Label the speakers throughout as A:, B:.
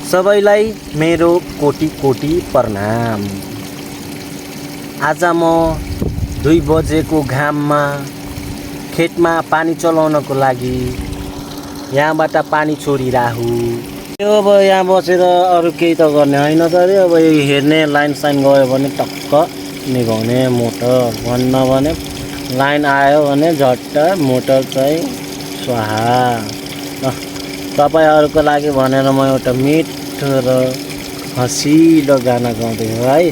A: सबैलाई मेरो कोटी कोटी प्रणाम। आज म 2 बजेको घाममा खेतमा पानी चलाउनको लागि यहाँबाट पानी छोडिराहु। अब यहाँ बसेर अरू केही त गर्ने होइन त रे। अब हेर्ने लाइन साइन गयो भने टक्क निभाउने मोटर, भन्न भने लाइन आयो भने झट्ट मोटर चाहिँ स्वाहा। तपाईहरुको लागि भनेर म एउटा मिठो र हँसिलो गाना गाउँदैछु है,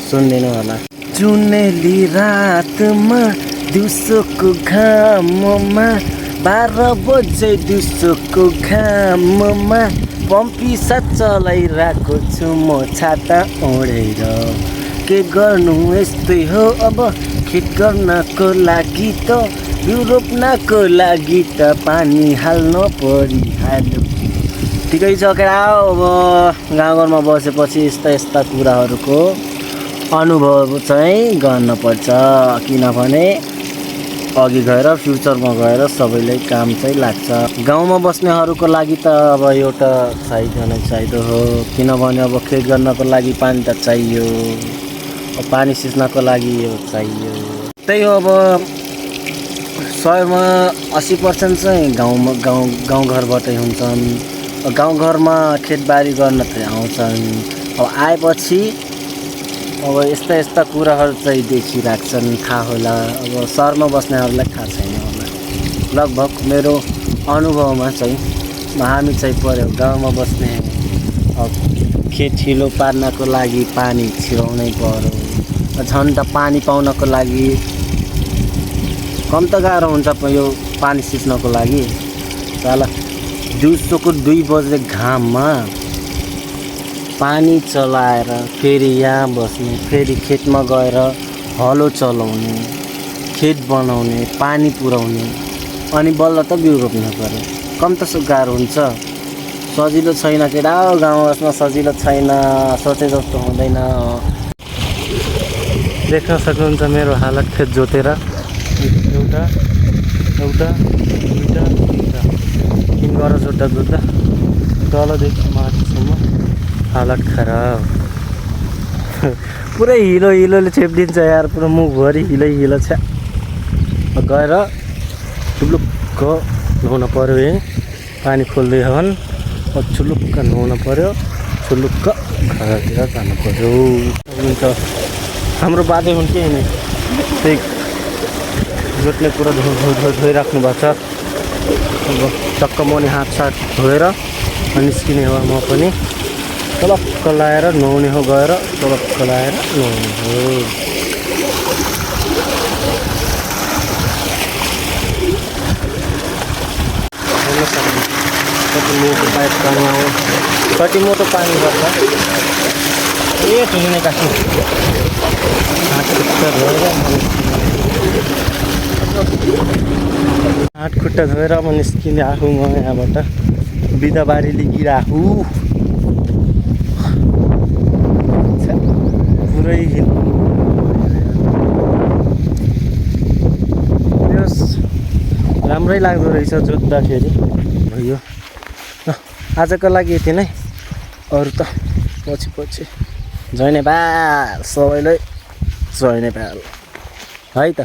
A: सुनिदिनु होला। जुनेली रातमा दिउँसोको घाममा 12 बजे दिउँसोको घाममा पम्पी साथ चलाइरहेको छु म छाता ओढेर। के गर्नु यस्तै हो अब खेत गर्नको लागि त बिउ रोप्नको लागि त पानी हाल्न परिहाल्यो। ठिकै छ केटा। अब गाउँघरमा बसेपछि यस्ता कुराहरूको अनुभव चाहिँ गर्नुपर्छ, किनभने अघि गएर फ्युचरमा गएर सबैलाई काम चाहिँ लाग्छ। गाउँमा बस्नेहरूको लागि त अब एउटा चाहियो नै चाहियो हो, किनभने अब खेत गर्नको लागि पानी त चाहियो, पानी सिच्नको लागि यो चाहियो। त्यही हो, अब 100मा 80% चाहिँ गाउँघरबाटै हुन्छन्। गाउँघरमा खेतबारी गर्न चाहिँ आउँछन्। अब आएपछि अब यस्ता कुराहरू चाहिँ देखिराख्छन्, थाहा होला। अब सहरमा बस्नेहरूलाई थाहा छैन होला। लगभग मेरो अनुभवमा चाहिँ हामी चाहिँ पर्यो गाउँमा बस्ने। अब खेत हिलो पार्नको लागि पानी छिराउनै पर्यो। झन् त पानी पाउनको लागि कम त गाह्रो हुन्छ यो पानी सिच्नको लागि। साला दिउँसोको 2 बजे घाममा पानी चलाएर फेरि यहाँ बस्ने, फेरि खेतमा गएर हलो चलाउने, खेत बनाउने, पानी पुर्याउने, अनि बल्ल त बिउ रोप्नु पर्यो। कम त गाह्रो हुन्छ, सजिलो छैन केटा। गाउँमा बस्न सजिलो छैन, सोचे जस्तो हुँदैन। देख्न सक्नुहुन्छ मेरो हालत खेत जोतेर। एउटा 3 गरा जोत्दा तलदेखि माथिसम्म हालत खराब। पुरै हिलोले छेपिदिन्छ यार, पुरा मुखभरि हिलो छ। गएर चुलुक्क नुहाउनु पर्यो है, पानी खोल्दै हन चुलुक्क नुहाउनु पर्यो, चुलुक्क घरतिर जानु पर्यो। हुन्छ हाम्रो बाजे हुन्थे नि, त्यही जोत्ने कुरा धोइराख्नु भएको छ। अब टक्क मनी हात साथ धोएर निस्किने हो। म पनि तलक्क लाएर नुहाउने हो, गएर तलक्क लाएर नुहाउने हो। कति मोटो पाइप पानी आउँछ, कति मोटो पानी गर्छ। ठुलिने काट्नु हात खुट्टा धोएर म निस्किने आफू। म यहाँबाट बिदाबारी लिगिराहु। पुरै राम्रै लाग्दो रहेछ जोत्दाखेरि भयो। आजको लागि यति नै, अरू त पछि जय नेपाल। सबैलाई जय नेपाल है त।